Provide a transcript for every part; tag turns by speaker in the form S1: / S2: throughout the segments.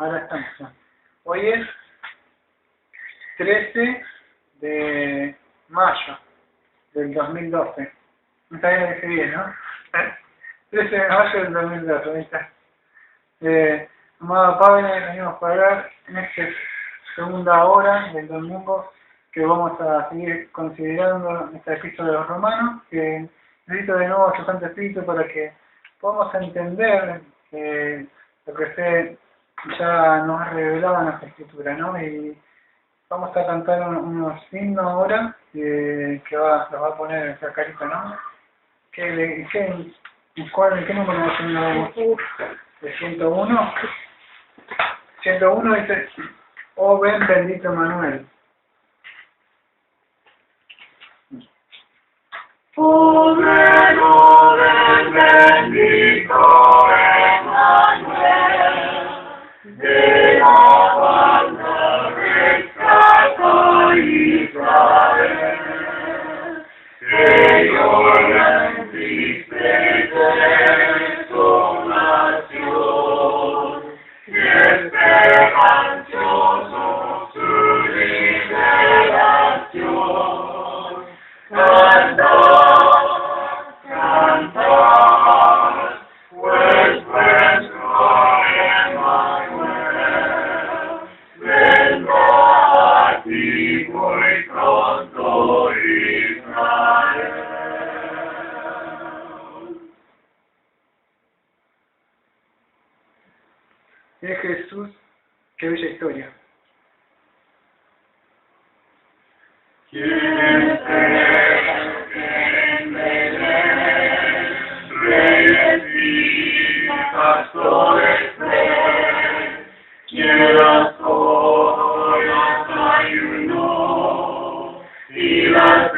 S1: Ahora estamos ya. Hoy es 13 de mayo del 2012. Está bien, dije bien, ¿no? 13 de mayo del 2012, ahí está. Amado Padre, venimos para hablar en esta segunda hora del domingo que vamos a seguir considerando esta epístola de los romanos, que necesito de nuevo a su Santo Espíritu para que podamos entender lo que se ya nos ha revelado en la Escritura, ¿no? Y vamos a cantar unos himnos ahora que los va a poner en esa carita, ¿no? ¿En qué número nos vamos? ¿De 101? 101 dice: Oh ven bendito Manuel.
S2: Oh ven bendito Emmanuel, de la banda rescata Israel, que lloran tristes su nación, y esperan ansiosos su liberación. Cantar, pues vuestro Emmanuel vendrá a ti muy pronto, Israel.
S1: Es Jesús, qué bella historia.
S2: ¿Quién en Belén, reyes y pastores ven, quieras horas ayunó, y la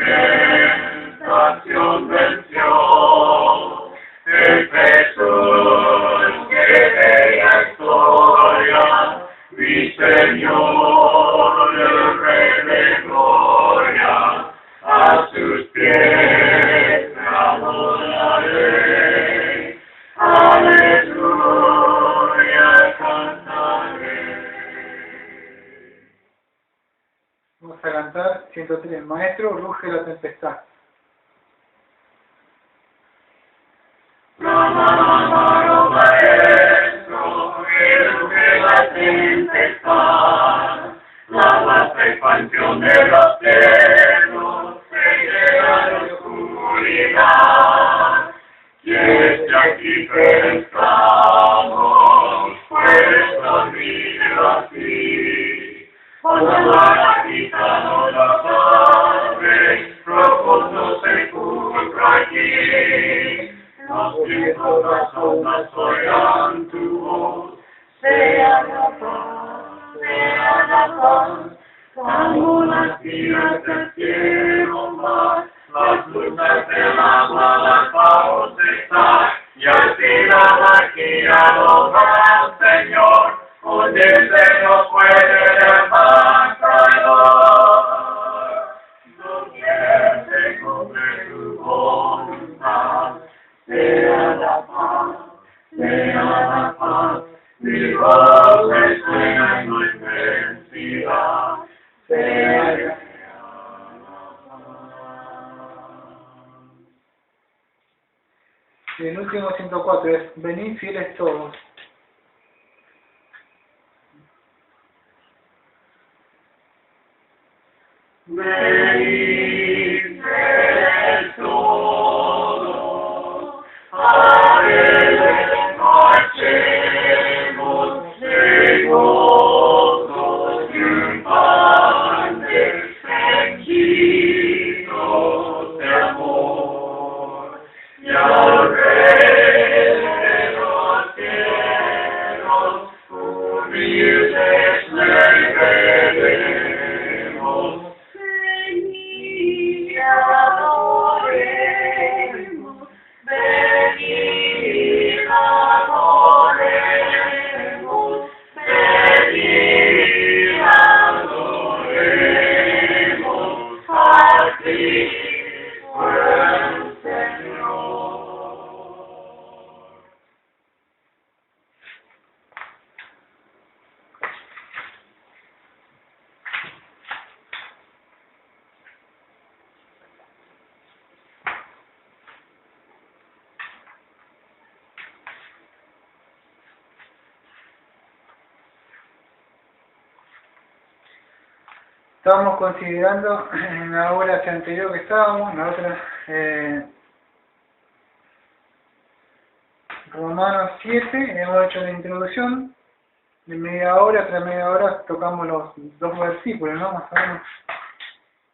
S2: tentación venció, el Jesús que bella historia, mi Señor, el Rey de gloria, a sus pies adoraré, aleluya cantaré.
S1: Vamos a cantar 103. Maestro, ruge la tempestad.
S2: Amado maestro, que la tempestad, la vasta expansión de los cielos, se llena de oscuridad. Quiere aquí pensamos, pues dormido así, cuando la quitamos los aves, profundo sepulcro aquí. Los vientos, las ondas oirán tu voz, sea la paz, como las tiras del cielo más, las luces del agua, las pavos están, y así la magia lo va, Señor, hundirse no puede el mal traidor. Donde se cumple tu voluntad, sea la paz, mi voz resuena en tu inmensidad, sea la paz.
S1: Y el último 104 es: venid fieles todos.
S2: Venid fieles todos, a él marchemos de gozo triunfantes, henchidos de amor, y al Rey de los cielos, humildes le veremos. Venid
S1: Estábamos considerando en la hora anterior que estábamos, en la otra, Romanos 7, hemos hecho la introducción, de media hora, tras media hora tocamos los 2 versículos, ¿no? Más o menos.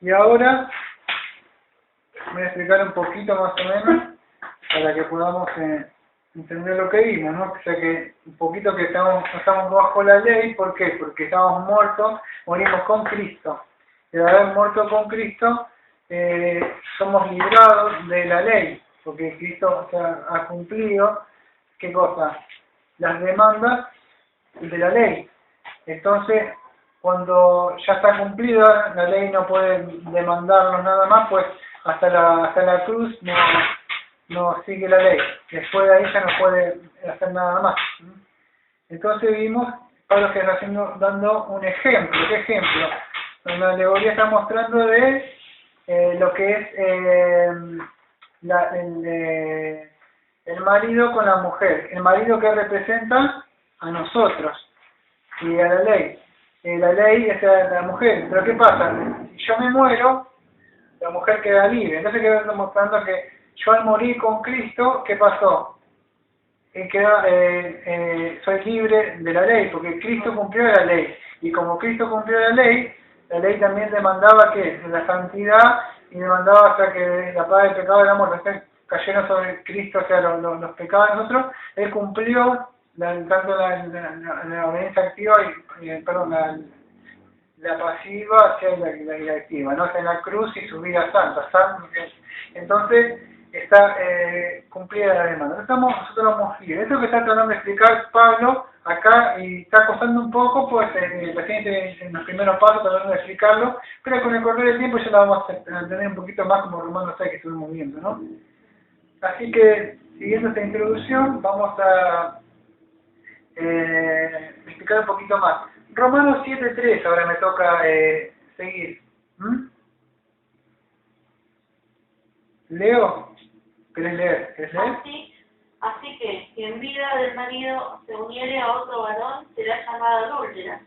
S1: Y ahora voy a explicar un poquito más o menos para que podamos entender lo que vimos, ¿no? O sea que un poquito que estamos bajo la ley, ¿por qué? Porque estamos muertos, morimos con Cristo. Y al haber muerto con Cristo, somos librados de la ley, porque Cristo, o sea, ha cumplido, ¿qué cosa? Las demandas de la ley. Entonces, cuando ya está cumplida, la ley no puede demandarnos nada más, pues hasta la cruz no sigue la ley. Después de ahí ya no puede hacer nada más. Entonces vimos, Pablo que está dando un ejemplo. ¿Qué ejemplo? En la alegoría está mostrando de lo que es el marido con la mujer. El marido que representa a nosotros y a la ley. La ley es la mujer. Pero ¿qué pasa? Si yo me muero, la mujer queda libre. Entonces queda mostrando que yo al morir con Cristo, ¿qué pasó? Soy libre de la ley, porque Cristo cumplió la ley. Y como Cristo cumplió la ley también demandaba que la santidad y demandaba hasta que la paga del pecado de la muerte cayeron sobre Cristo, o sea, los pecados de nosotros. Él cumplió tanto la obediencia activa la pasiva hacia la activa, ¿no? Hacia la cruz y su vida santa. Entonces está cumplida la demanda. Nosotros vamos libres. Esto que está tratando de explicar Pablo acá, y está costando un poco, pues la gente en los primeros pasos tratando de explicarlo, pero con el correr del tiempo ya lo vamos a entender un poquito más como Romanos 6 que estuvimos viendo, ¿no? Así que, siguiendo esta introducción, vamos a explicar un poquito más. Romanos 7.3, ahora me toca seguir. ¿Leo? ¿Querés leer?
S3: Así que, si en vida del marido se uniere a otro varón, será llamada adúltera.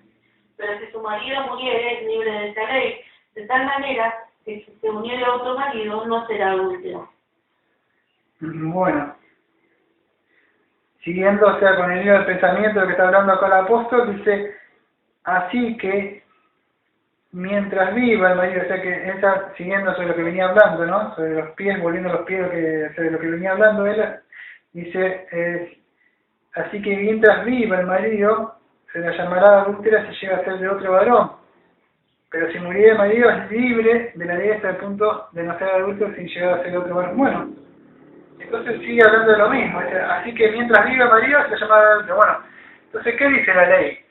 S3: Pero si su marido muriere, es libre de esta ley, de tal manera que si se uniere a otro marido, no será adúltero.
S1: Bueno, siguiendo, o sea, con el hilo del pensamiento de que está hablando acá el apóstol, dice, así que mientras viva el marido, o sea que él está siguiendo sobre lo que venía hablando, ¿no? Sobre los pies, volviendo a los pies sobre lo que venía hablando él, dice, así que mientras viva el marido, se la llamará adúltera si llega a ser de otro varón. Pero si muriera el marido, es libre de la ley hasta el punto de no ser adúltero si llega a ser de otro varón. Bueno, entonces sigue hablando de lo mismo. Así que mientras viva el marido, se la llamará adúltero. Bueno, entonces, ¿qué dice la ley?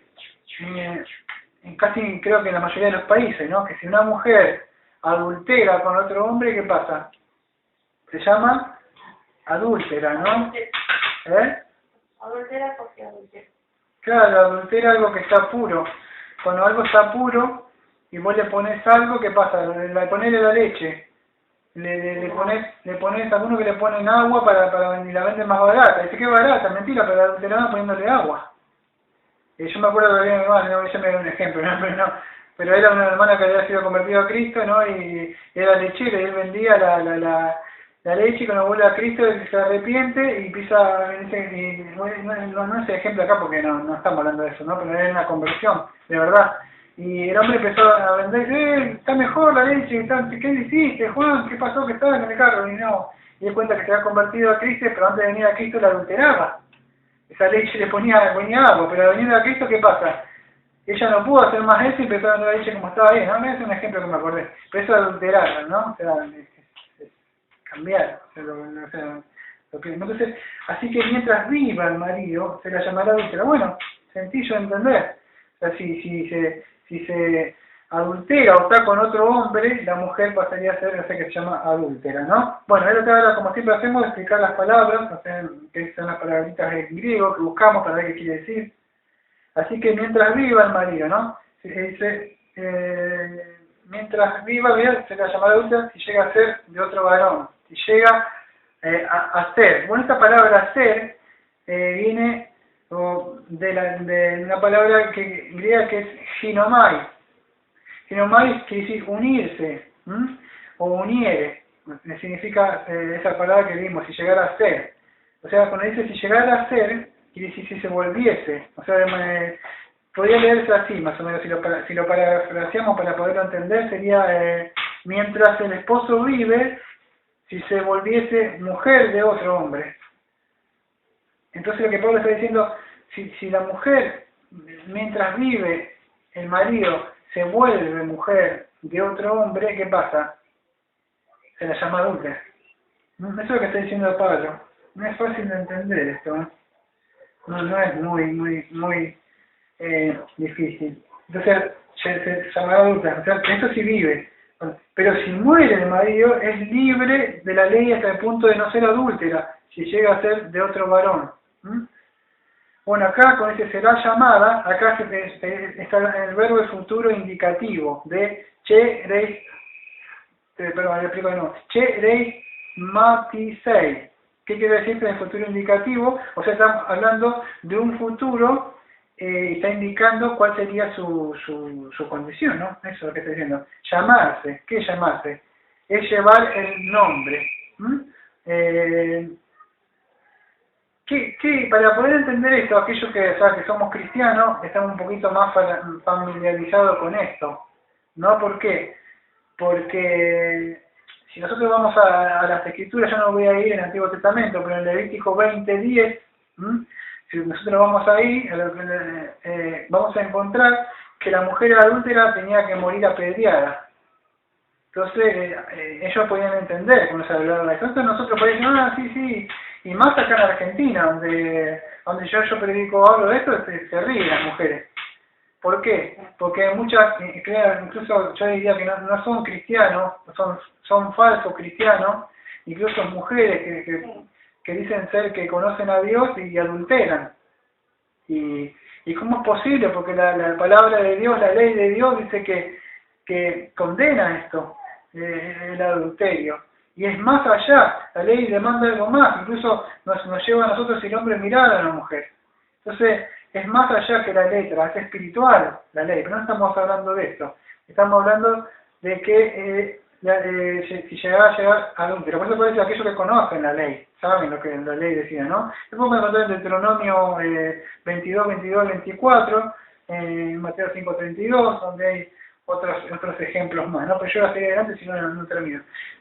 S1: En casi creo que en la mayoría de los países, ¿no? Que si una mujer adultera con otro hombre, ¿qué pasa? Se llama adúltera, ¿no?
S3: Adultera porque adultera.
S1: Claro, adultera algo que está puro. Cuando algo está puro y vos le pones algo, ¿qué pasa? Le pones la leche. Le pones alguno que le ponen agua y la venden más barata. Dice que es barata, mentira, pero adulteraban poniéndole agua. Yo me acuerdo que había mi hermana, no, ella me da un ejemplo, pero era una hermana que había sido convertida a Cristo, ¿no? Y era lechero, y él vendía la leche, y cuando vuelve a Cristo se arrepiente y empieza, no es el ejemplo acá porque no estamos hablando de eso, ¿no? Pero era una conversión, de verdad. Y el hombre empezó a vender, está mejor la leche, ¿qué hiciste, Juan? ¿Qué pasó que estaba en el carro? Y no, y él cuenta que se había convertido a Cristo, pero antes de venir a Cristo la adulteraba. Esa leche le ponía agua, pero al venir a Cristo, ¿qué pasa? Ella no pudo hacer más eso y empezó a vender la leche como estaba bien, ¿no? Es un ejemplo que me acordé. Pero eso es adulterar, ¿no? O sea, es cambiar. Entonces, así que mientras viva el marido, se la llamará adúltera. Bueno, sencillo de entender. O sea, si se adultera o está con otro hombre, la mujer pasaría a ser, no sé, que se llama adúltera, ¿no? Bueno, él ahora, como siempre hacemos, explicar las palabras, o sea, que son las palabritas en griego que buscamos para ver qué quiere decir. Así que mientras viva el marido, ¿no? Se dice, mientras viva, se la llamará adúltera si llega a ser de otro varón, si llega a ser. Bueno, esta palabra ser viene de una palabra griega que es ginomai. sino maris quiere decir unirse, o uniere, significa esa palabra que vimos, si llegara a ser. O sea, cuando dice si llegara a ser, quiere decir si se volviese. O sea, podría leerse así, más o menos, si lo parafraseamos para poderlo entender, sería mientras el esposo vive, si se volviese mujer de otro hombre. Entonces lo que Pablo está diciendo, si la mujer, mientras vive, el marido se vuelve mujer de otro hombre, ¿qué pasa? Se la llama adúltera. Eso es lo que está diciendo Pablo. No es fácil de entender esto, ¿eh? No es muy difícil. Entonces se llamará adúltera. O sea, esto sí vive. Pero si muere el marido, es libre de la ley hasta el punto de no ser adúltera, si llega a ser de otro varón. Bueno, acá con ese será llamada, acá está el verbo de futuro indicativo de che reis, perdón, le explico de nuevo, che reis matisei. ¿Qué quiere decir en el futuro indicativo? O sea, estamos hablando de un futuro, está indicando cuál sería su condición, ¿no? Eso es lo que está diciendo. Llamarse, ¿qué es llamarse? Es llevar el nombre. Para poder entender esto, aquellos que somos cristianos, estamos un poquito más familiarizados con esto, ¿no? ¿Por qué? Porque si nosotros vamos a las escrituras, yo no voy a ir en el Antiguo Testamento, pero en Levítico 20:10, si nosotros vamos ahí, vamos a encontrar que la mujer adúltera tenía que morir apedreada. Entonces, ellos podían entender cuando se hablaba de esto. Entonces nosotros podíamos decir, sí. Y más acá en Argentina, donde yo predico algo de esto, se ríen las mujeres. ¿Por qué? Porque muchas, incluso yo diría que no son cristianos, son falsos cristianos, incluso mujeres que dicen ser que conocen a Dios y adulteran. ¿Y cómo es posible? Porque la palabra de Dios, la ley de Dios dice que condena esto, el adulterio. Y es más allá, la ley demanda algo más, incluso nos lleva a nosotros el hombre mirar a la mujer. Entonces, es más allá que la letra, es espiritual la ley, pero no estamos hablando de esto. Estamos hablando de que si llegara a llegar a adúltero. Por eso parece aquellos que conocen la ley, saben lo que la ley decía, ¿no? Después me encontré en Deuteronomio 22, 22, 24, en Mateo 5, 32, donde hay otros ejemplos más, ¿no? Pero yo voy a seguir adelante si no termino.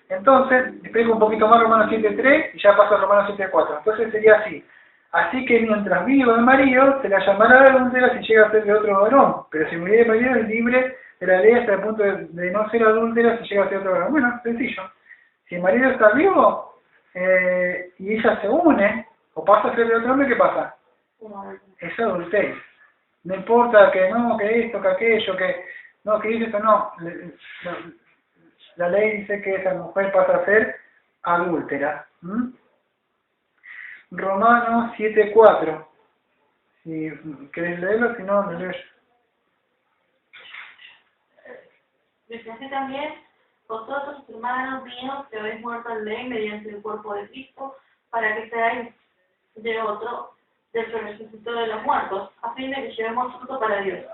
S1: Entonces, explico un poquito más Romanos 7.3 y ya paso a Romanos 7.4. Entonces sería así. Así que mientras viva el marido, se la llamará adúltera si llega a ser de otro varón. Pero si muriera el marido, es libre de la ley hasta el punto de no ser adúltera si llega a ser otro varón. Bueno, sencillo. Si el marido está vivo y ella se une o pasa a ser de otro hombre, ¿qué pasa? Es adulterio. No importa que no, que esto, que aquello, que dice esto, no. La ley dice que esa mujer pasa a ser adúltera. Romanos 7.4. Si querés leerlo, si no, me leo yo.
S3: Dice así también, vosotros, hermanos míos, que habéis muerto en ley mediante el cuerpo de Cristo, para que seáis de otro, del que resucitó de los muertos, a fin de que llevemos fruto para Dios.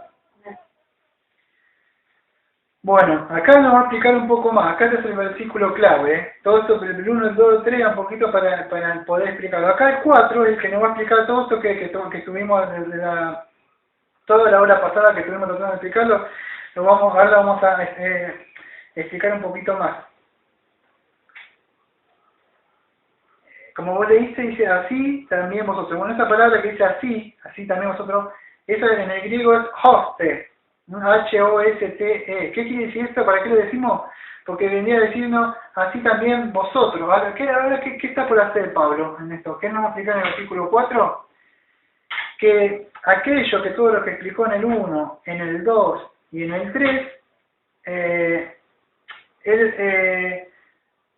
S1: Bueno, acá nos va a explicar un poco más. Acá es el versículo clave, ¿eh? Todo esto, el 1, el 2, el 3, un poquito para poder explicarlo. Acá el 4 es el que nos va a explicar todo esto que tuvimos desde toda la hora pasada que estuvimos tratando de explicarlo. Ahora lo vamos a explicar un poquito más. Como vos leíste, dice así también vosotros. Bueno, esa palabra que dice así también vosotros, eso en el griego es hoste. H-O-S-T-E. ¿Qué quiere decir esto? ¿Para qué lo decimos? Porque vendría a decirnos así también vosotros. Ahora, ¿qué está por hacer Pablo en esto? ¿Qué nos va a explicar en el versículo 4? Que aquello que todo lo que explicó en el 1, en el 2 y en el 3,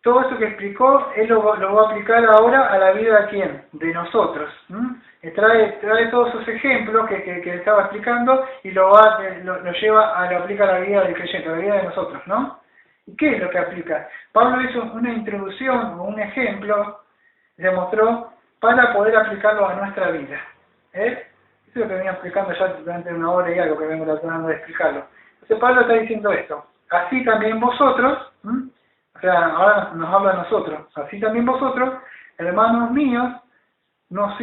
S1: todo eso que explicó, él lo va a aplicar ahora a la vida de quién, de nosotros. Trae todos esos ejemplos que estaba explicando y lo lleva lo aplica a la vida del creyente, a la vida de nosotros, ¿no? ¿Y qué es lo que aplica? Pablo hizo una introducción o un ejemplo, demostró, para poder aplicarlo a nuestra vida. Eso es lo que venía explicando ya durante una hora y algo que vengo tratando de explicarlo. Entonces Pablo está diciendo esto. Así también vosotros, o sea, ahora nos habla a nosotros, así también vosotros, hermanos míos, nos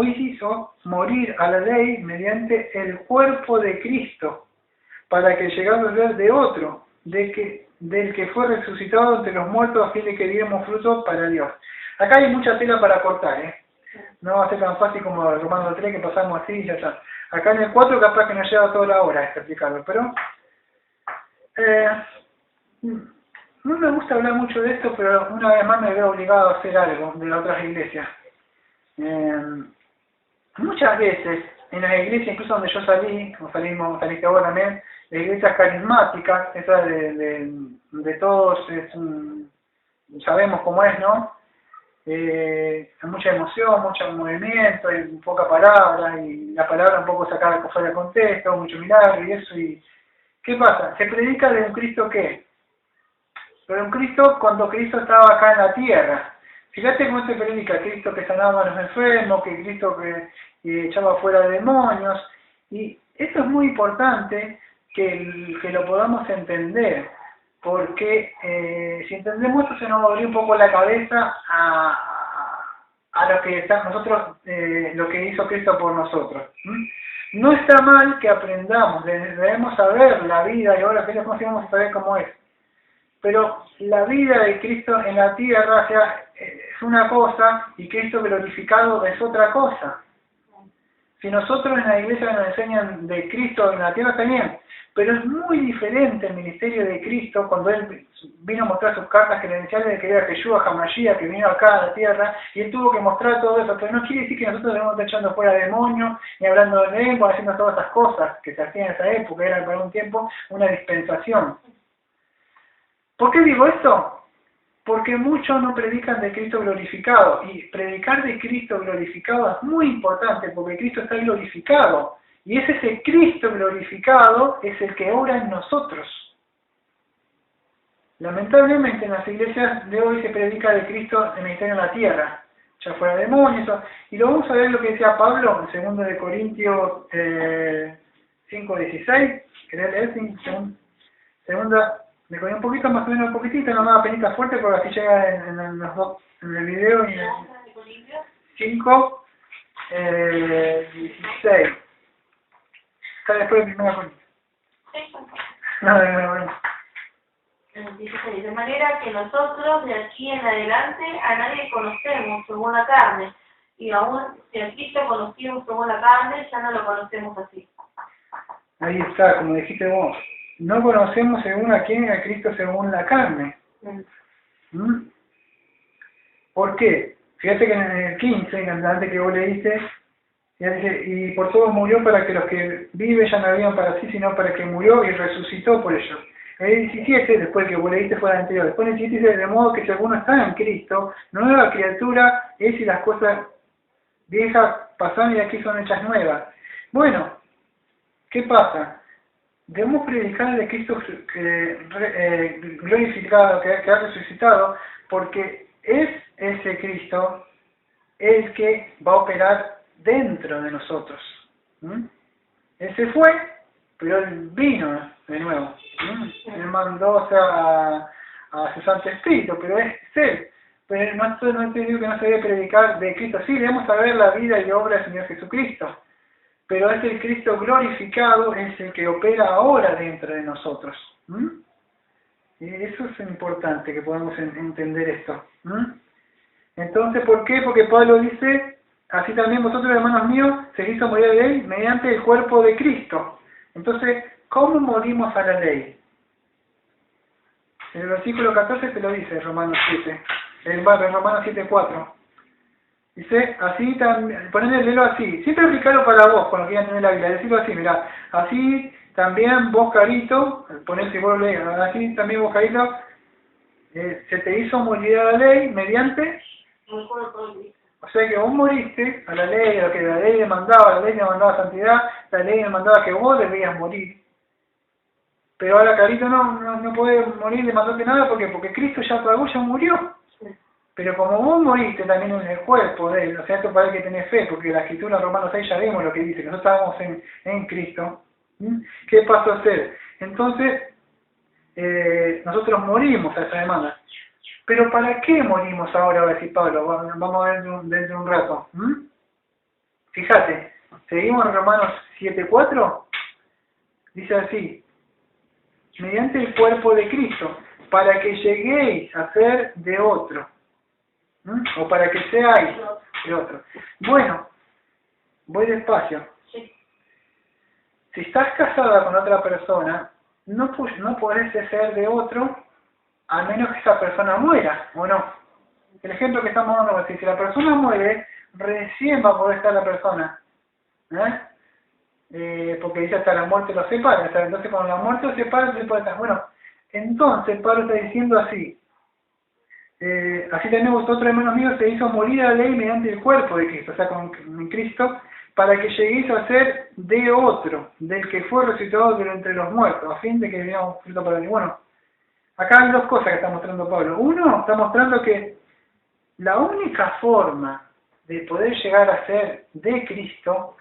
S1: hizo morir a la ley mediante el cuerpo de Cristo, para que llegando a ser de otro, del que fue resucitado entre los muertos, a fin de que diéramos fruto para Dios. Acá hay mucha tela para cortar, no va a ser tan fácil como el Romanos 3 que pasamos así y ya está. Acá en el 4 capaz que nos lleva toda la hora explicarlo, pero no me gusta hablar mucho de esto, pero una vez más me veo obligado a hacer algo de las otras iglesias. Muchas veces, en las iglesias, incluso donde yo salí, como saliste ahora también, las iglesias carismáticas, esas de todos, sabemos cómo es, ¿no? Hay mucha emoción, mucho movimiento, hay poca palabra, y la palabra un poco sacada fuera de contexto, mucho milagro y eso, y ¿qué pasa? Se predica de un Cristo ¿qué? Pero un Cristo cuando Cristo estaba acá en la tierra. Fíjate cómo se predica: Cristo que sanaba a los enfermos, que Cristo que echaba fuera demonios, y esto es muy importante que lo podamos entender, porque si entendemos esto se nos volvió un poco la cabeza a lo que nosotros, lo que hizo Cristo por nosotros. No está mal que aprendamos, debemos saber la vida, y ahora que vamos a saber cómo es. Pero la vida de Cristo en la tierra, o sea, es una cosa, y Cristo glorificado es otra cosa. Si nosotros en la iglesia nos enseñan de Cristo en la tierra, está bien, pero es muy diferente el ministerio de Cristo cuando Él vino a mostrar sus cartas credenciales de que era Yeshua HaMashiach, que vino acá a la tierra, y Él tuvo que mostrar todo eso, pero no quiere decir que nosotros debemos estar echando fuera demonios, ni hablando de lengua, haciendo todas esas cosas que se hacían en esa época, era para un tiempo una dispensación. ¿Por qué digo esto? Porque muchos no predican de Cristo glorificado, y predicar de Cristo glorificado es muy importante, porque Cristo está glorificado, y es ese Cristo glorificado es el que obra en nosotros. Lamentablemente en las iglesias de hoy se predica de Cristo en ministerio en la tierra, ya fuera demonios, y lo vamos a ver lo que decía Pablo en 2 de Corintios 5:16, ¿querés leer? Segunda me cogí un poquito, más o menos un poquitito, no me da penita fuerte porque así llega en el video y en 5, 16. Está después de 1 Corintios.
S3: De manera que nosotros de aquí en adelante a nadie conocemos según la carne, y aún si a Cristo conocimos según la carne, ya no lo conocemos así.
S1: Ahí está, como dijiste vos. No conocemos según a quién, a Cristo según la carne. ¿Por qué? Fíjate que en el 15, antes que vos leíste, ya dice, y por todo murió para que los que viven ya no vivan para sí, sino para que murió y resucitó por ellos. El 17, después que vos leíste fue el anterior, después el 17 dice, de modo que si alguno está en Cristo, nueva criatura es, y las cosas viejas pasaron y aquí son hechas nuevas. Bueno, ¿qué pasa? Debemos predicar de Cristo glorificado, que ha resucitado, porque es ese Cristo el que va a operar dentro de nosotros. Él se fue, pero Él vino de nuevo. Él mandó a su Santo Espíritu, pero es Él. Pero no te digo que no se debe predicar de Cristo. Sí, debemos saber la vida y obra del Señor Jesucristo. Pero es el Cristo glorificado, es el que opera ahora dentro de nosotros. Y eso es importante que podamos entender esto. Entonces, ¿por qué? Porque Pablo dice, así también vosotros, hermanos míos, se hizo morir a la ley mediante el cuerpo de Cristo. Entonces, ¿cómo morimos a la ley? En el versículo 14 te lo dice, Romanos 7, Romanos 7:4. Dice, así también, ponelo así, siempre aplicarlo para vos cuando quieran tener la Biblia, decirlo así, mirá, así también vos, Carito, ponés si vos lo lees, así también vos, Carito, se te hizo morir a la ley mediante, o sea que vos moriste a la ley, a lo que la ley demandaba santidad, la ley demandaba que vos debías morir, pero ahora Carito no puede morir demandarte nada, porque Cristo ya pagó, ya murió. Pero como vos moriste también en el cuerpo de Él, o sea, esto para el que tenés fe, porque la escritura en Romanos 6 ya vimos lo que dice, que nosotros estábamos en Cristo, ¿Qué pasó a ser? Entonces, nosotros morimos a esa demanda. Pero ¿para qué morimos ahora? Va a decir Pablo, vamos a ver dentro de un rato. Fíjate, seguimos en Romanos 7:4, dice así, mediante el cuerpo de Cristo, para que lleguéis a ser de otro, o para que seáis de otro. Bueno, voy despacio. Si estás casada con otra persona, no podés ser de otro a menos que esa persona muera, ¿o no? El ejemplo que estamos dando es que si la persona muere, recién va a poder estar la persona. Porque dice hasta la muerte los separa. Entonces cuando la muerte los separa, se puede estar. Bueno, entonces Pablo está diciendo así. Así también vosotros, hermanos míos, se hizo morir la ley mediante el cuerpo de Cristo, o sea, con Cristo, para que lleguéis a ser de otro, del que fue resucitado de entre los muertos, a fin de que veamos fruto para mí. Bueno, acá hay dos cosas que está mostrando Pablo. Uno, está mostrando que la única forma de poder llegar a ser de Cristo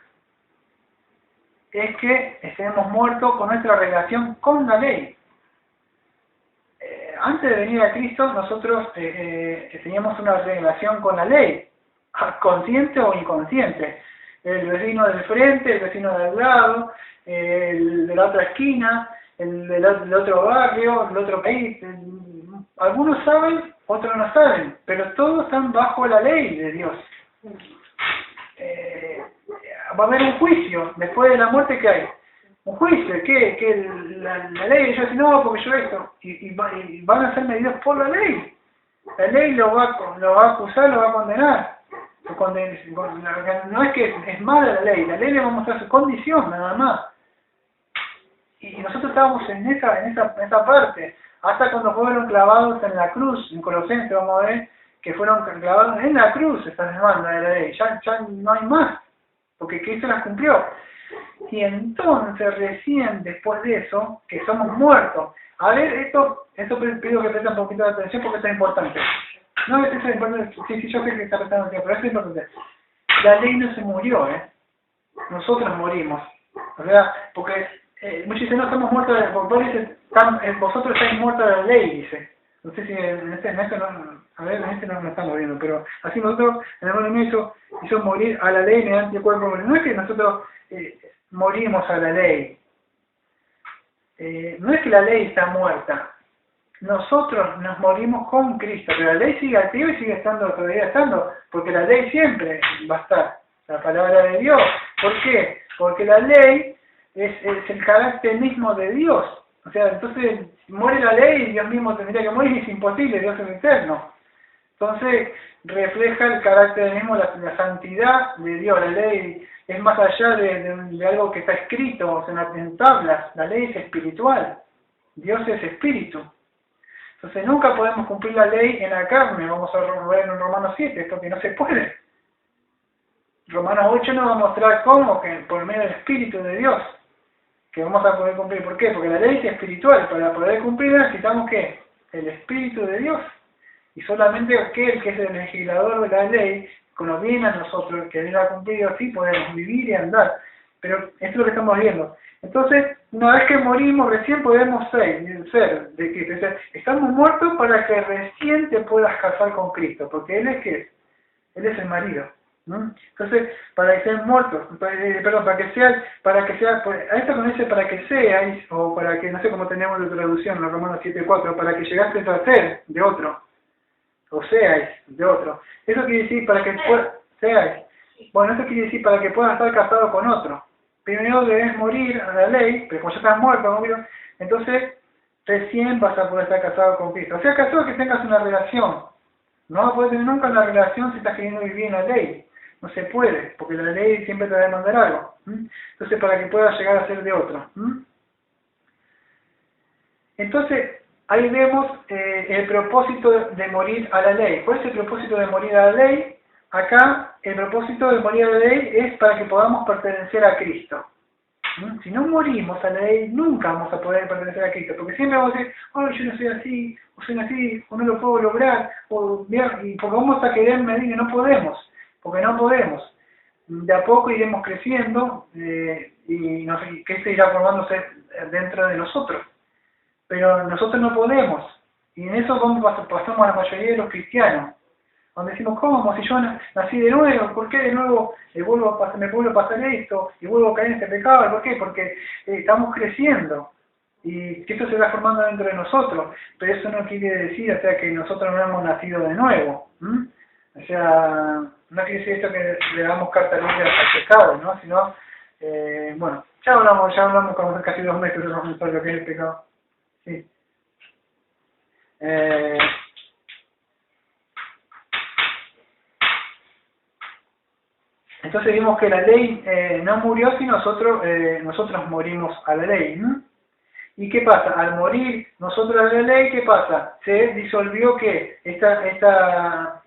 S1: es que estemos muertos con nuestra relación con la ley. Antes de venir a Cristo, nosotros teníamos una relación con la ley, consciente o inconsciente. El vecino del frente, el vecino del lado, el de la otra esquina, el del otro barrio, el otro país. Algunos saben, otros no saben, pero todos están bajo la ley de Dios. Va a haber un juicio después de la muerte. ¿Qué hay? Un juicio, que la ley, yo dice, no, porque yo esto, y van a ser medidos por la ley. La ley lo va a acusar, lo va a condenar. No es que es mala la ley le va a mostrar su condición, nada más. Y nosotros estábamos en esa parte, hasta cuando fueron clavados en la cruz, en Colosenses vamos a ver, que fueron clavados en la cruz estas demandas de la ley, ya no hay más, porque Cristo las cumplió. Y entonces recién después de eso, que somos muertos. A ver, esto pido que presten un poquito de atención porque esto es importante. No, esto es importante, sí, yo sé que está prestando atención, pero esto es importante. La ley no se murió, nosotros morimos. O sea, porque muchos dicen, no, estamos muertos, vosotros estáis muertos de la ley, dice. No sé si en este no me estamos viendo, pero así nosotros, el hermano mío hizo morir a la ley mediante el cuerpo. No es que nosotros morimos a la ley. No es que la ley está muerta. Nosotros nos morimos con Cristo, pero la ley sigue activa y sigue todavía estando, porque la ley siempre va a estar, la palabra de Dios. ¿Por qué? Porque la ley es el carácter mismo de Dios. O sea, entonces muere la ley y Dios mismo tendría que morir, y es imposible, Dios es eterno. Entonces refleja el carácter mismo, la santidad de Dios. La ley es más allá de algo que está escrito, o sea, en tablas. La ley es espiritual. Dios es espíritu. Entonces nunca podemos cumplir la ley en la carne. Vamos a ver en Romanos 7, porque no se puede. Romanos 8 nos va a mostrar cómo, que por medio del Espíritu de Dios, que vamos a poder cumplir. ¿Por qué? Porque la ley es espiritual. Para poder cumplirla necesitamos ¿qué? El Espíritu de Dios. Y solamente aquel que es el legislador de la ley, que nos viene a nosotros, que viene a cumplir así, podemos vivir y andar. Pero esto es lo que estamos viendo. Entonces, una vez que morimos, recién podemos ser de Cristo. O sea, estamos muertos para que recién te puedas casar con Cristo, porque Él es ¿qué? Él es el marido. Entonces, para que sean muertos, para que sea, a esto que dice para que seáis, o para que, no sé cómo tenemos la traducción, en Romanos 7:4, para que llegaste a ser de otro, o seáis de otro. Eso quiere decir para que seáis. Bueno, eso quiere decir para que puedas estar casado con otro. Primero debes morir a la ley, pero como ya estás muerto, entonces recién vas a poder estar casado con Cristo. O sea, casado que tengas una relación. No vas a poder tener nunca una relación si estás queriendo vivir en la ley. No se puede, porque la ley siempre te va a demandar algo. Entonces, para que puedas llegar a ser de otro. Entonces, ahí vemos el propósito de morir a la ley. ¿Cuál es el propósito de morir a la ley? Acá, el propósito de morir a la ley es para que podamos pertenecer a Cristo. Si no morimos a la ley, nunca vamos a poder pertenecer a Cristo, porque siempre vamos a decir, oh, yo no soy así, o no lo puedo lograr, y porque vamos a querer medir y no podemos, porque no podemos. De a poco iremos creciendo, y que irá formándose dentro de nosotros. Pero nosotros no podemos. Y en eso pasamos a la mayoría de los cristianos. Donde decimos, ¿cómo? Si yo nací de nuevo, ¿por qué de nuevo me vuelvo a pasar esto? Y vuelvo a caer en este pecado. ¿Por qué? Porque estamos creciendo. Y que esto se va formando dentro de nosotros. Pero eso no quiere decir, o sea, que nosotros no hemos nacido de nuevo. O sea, no quiere decir esto que le damos carta libre al pecado, ¿no? Sino, bueno, ya hablamos con casi 2 metros sobre lo que es el pecado. Sí. Entonces vimos que la ley no murió si nosotros morimos a la ley. ¿Y qué pasa? Al morir nosotros a la ley, ¿qué pasa? Se disolvió que esta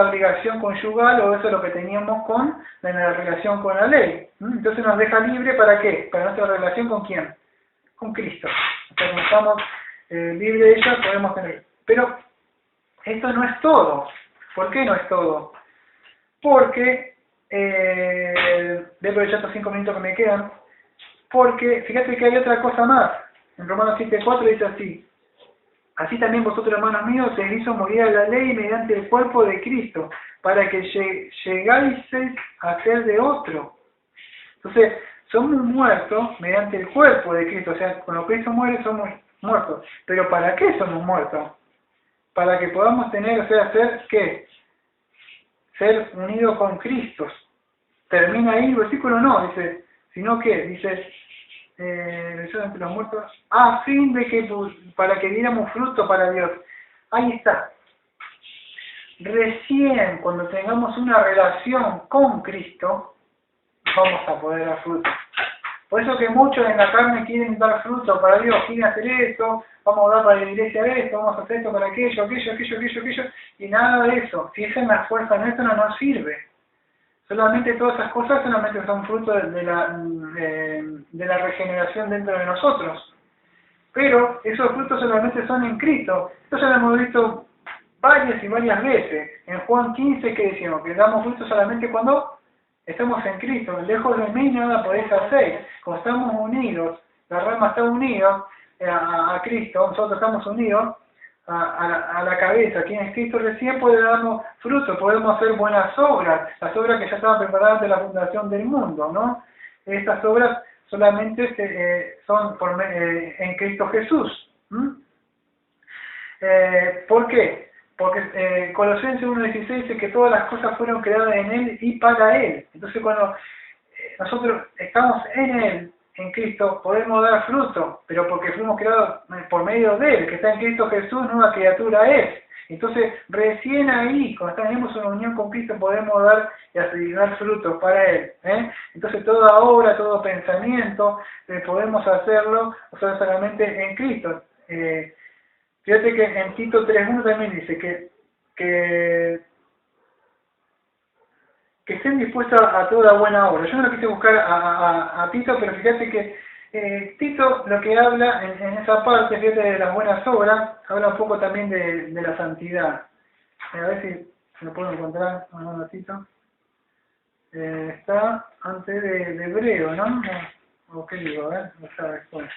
S1: obligación conyugal, o eso es lo que teníamos en la relación con la ley. Entonces nos deja libre ¿para qué? Para nuestra relación ¿con quién? Con Cristo. O sea, como estamos libres de ella, podemos tener. Pero esto no es todo. ¿Por qué no es todo? Porque, voy a aprovechar estos 5 minutos que me quedan, porque fíjate que hay otra cosa más. En Romanos 7:4 dice así: así también vosotros, hermanos míos, se hizo morir a la ley mediante el cuerpo de Cristo, para que llegáis a ser de otro. Entonces, somos muertos mediante el cuerpo de Cristo. O sea, cuando Cristo muere somos muertos. ¿Pero para qué somos muertos? Para que podamos tener, o sea, ¿qué? Ser unidos con Cristo. Termina ahí el versículo, no, dice, sino que, dice, entre los muertos, a fin de que, para que diéramos fruto para Dios. Ahí está. Recién cuando tengamos una relación con Cristo, vamos a poder dar fruto. Por eso que muchos en la carne quieren dar fruto para Dios, quieren hacer esto, vamos a dar para la iglesia esto, vamos a hacer esto para aquello, y nada de eso. Si esa es la fuerza nuestra, no nos sirve. Solamente todas esas cosas solamente son fruto de la regeneración dentro de nosotros. Pero esos frutos solamente son en Cristo. Esto ya lo hemos visto varias y varias veces. En Juan 15, que decimos que damos frutos solamente cuando estamos en Cristo. Lejos de mí nada podéis hacer. Como estamos unidos, la rama está unida a Cristo, nosotros estamos unidos a la cabeza. Quien es Cristo recién puede darnos fruto, podemos hacer buenas obras, las obras que ya estaban preparadas de la fundación del mundo, ¿no? Estas obras solamente son en Cristo Jesús. ¿Por qué? Porque Colosenses 1:16 dice que todas las cosas fueron creadas en Él y para Él. Entonces cuando nosotros estamos en Él, en Cristo, podemos dar fruto, pero porque fuimos creados por medio de Él, que está en Cristo Jesús, nueva criatura es. Entonces recién ahí, cuando tenemos una unión con Cristo, podemos dar frutos para Él. Entonces toda obra, todo pensamiento, podemos hacerlo solamente en Cristo. Fíjate que en Tito 3:1 también dice que estén dispuestos a toda buena obra. Yo no lo quise buscar a Tito, pero fíjate que Tito lo que habla en esa parte, fíjate, de las buenas obras, habla un poco también de la santidad. A ver si lo puedo encontrar, a Tito. Está antes de Hebreo, ¿no? ¿O qué digo? A ver, lo sabes después.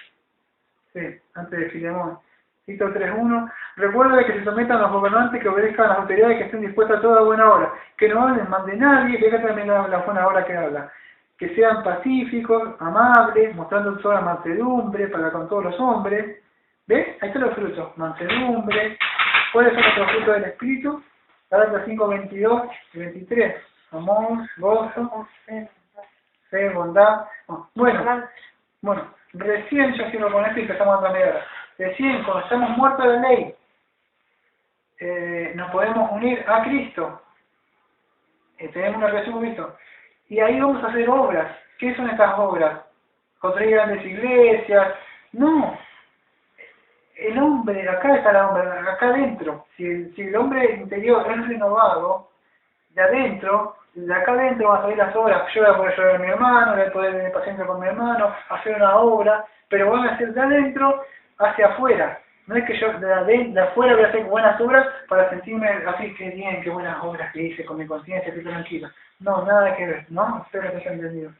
S1: Sí, antes de Filemón. Tito 3:1, recuerda que se sometan a los gobernantes, que obedezcan a las autoridades, que estén dispuestas a toda buena obra, que no hablen mal de nadie, que acá también la buena obra que habla, que sean pacíficos, amables, mostrando toda mansedumbre para con todos los hombres. ¿Ves? Ahí están los frutos, mansedumbre. ¿Cuáles son los frutos del Espíritu? Gálatas 5:22 y 23, amor, gozo, fe, bondad. Bueno, recién ya quiero con esto y empezamos a cambiar. Recién, cuando estamos muertos de ley, nos podemos unir a Cristo. Tenemos una relación con Cristo. Y ahí vamos a hacer obras. ¿Qué son estas obras? ¿Construir grandes iglesias? No. El hombre, acá está el hombre, acá adentro. Si el hombre interior es renovado, de adentro, de acá adentro van a salir las obras. Yo voy a poder ayudar a mi hermano, voy a poder tener paciencia con mi hermano, hacer una obra, pero van a ser de adentro hacia afuera. No es que yo de afuera voy a hacer buenas obras para sentirme así, que bien, qué buenas obras que hice con mi conciencia, estoy tranquilo. No, nada que ver, ¿no? Espero que te haya entendido.